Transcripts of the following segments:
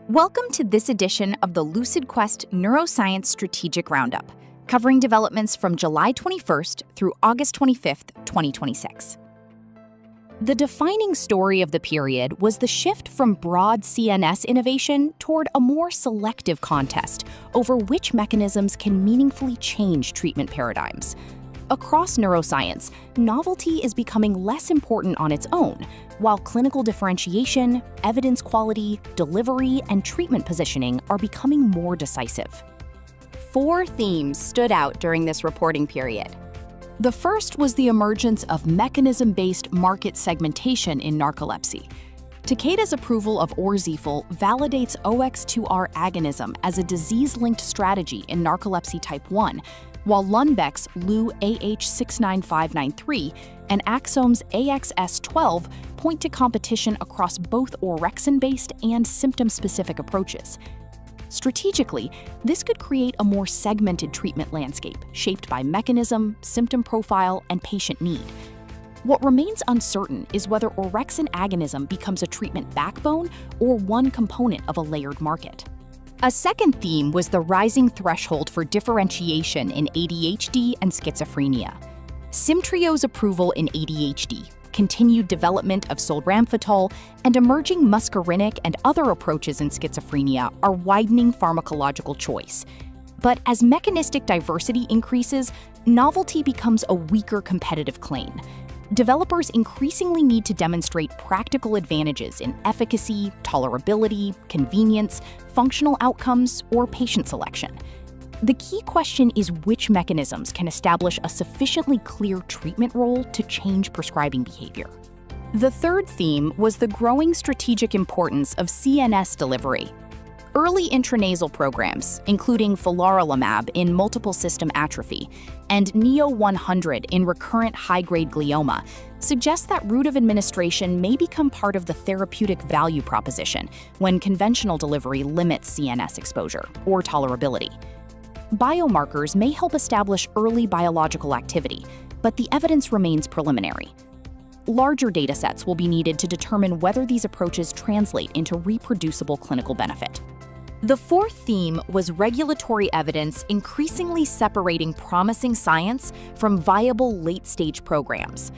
Welcome to this edition of the LucidQuest Neuroscience Strategic Roundup, covering developments from July 21st through August 25th, 2026. The defining story of the period was the shift from broad CNS innovation toward a more selective contest over which mechanisms can meaningfully change treatment paradigms. Across neuroscience, novelty is becoming less important on its own, while clinical differentiation, evidence quality, delivery, and treatment positioning are becoming more decisive. 4 themes stood out during this reporting period. The first was the emergence of mechanism-based market segmentation in narcolepsy. Takeda's approval of Orzifil validates OX2R agonism as a disease-linked strategy in narcolepsy type 1, while Lundbeck's LU-AH69593 and Axsome's AXS12 point to competition across both orexin-based and symptom-specific approaches. Strategically, this could create a more segmented treatment landscape, shaped by mechanism, symptom profile, and patient need. What remains uncertain is whether orexin agonism becomes a treatment backbone or one component of a layered market. A second theme was the rising threshold for differentiation in ADHD and schizophrenia. Symtrio's approval in ADHD, continued development of solramfetol, and emerging muscarinic and other approaches in schizophrenia are widening pharmacological choice. But as mechanistic diversity increases, novelty becomes a weaker competitive claim. Developers increasingly need to demonstrate practical advantages in efficacy, tolerability, convenience, functional outcomes, or patient selection. The key question is which mechanisms can establish a sufficiently clear treatment role to change prescribing behavior. The third theme was the growing strategic importance of CNS delivery. Early intranasal programs, including filarlimab in multiple system atrophy and NEO100 in recurrent high-grade glioma, suggest that route of administration may become part of the therapeutic value proposition when conventional delivery limits CNS exposure or tolerability. Biomarkers may help establish early biological activity, but the evidence remains preliminary. Larger datasets will be needed to determine whether these approaches translate into reproducible clinical benefit. The fourth theme was regulatory evidence increasingly separating promising science from viable late-stage programs.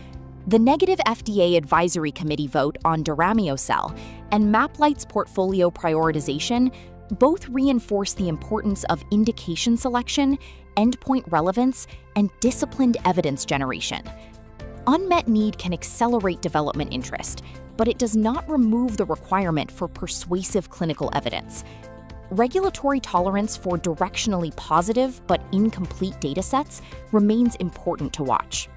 The negative FDA Advisory Committee vote on Deramiocel and MapLight's portfolio prioritization both reinforce the importance of indication selection, endpoint relevance, and disciplined evidence generation. Unmet need can accelerate development interest, but it does not remove the requirement for persuasive clinical evidence. Regulatory tolerance for directionally positive but incomplete datasets remains important to watch.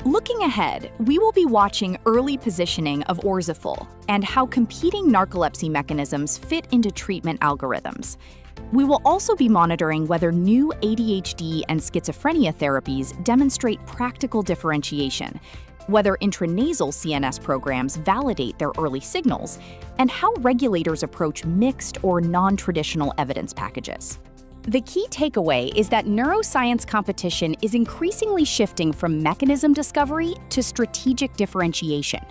Looking ahead, we will be watching early positioning of Orzifil and how competing narcolepsy mechanisms fit into treatment algorithms. We will also be monitoring whether new ADHD and schizophrenia therapies demonstrate practical differentiation, whether intranasal CNS programs validate their early signals, and how regulators approach mixed or non-traditional evidence packages. The key takeaway is that neuroscience competition is increasingly shifting from mechanism discovery to strategic differentiation.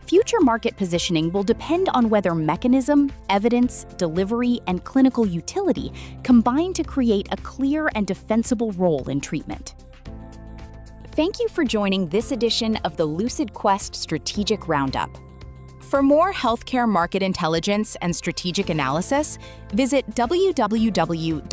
Future market positioning will depend on whether mechanism, evidence, delivery, and clinical utility combine to create a clear and defensible role in treatment. Thank you for joining this edition of the LucidQuest Strategic Roundup. For more healthcare market intelligence and strategic analysis, visit www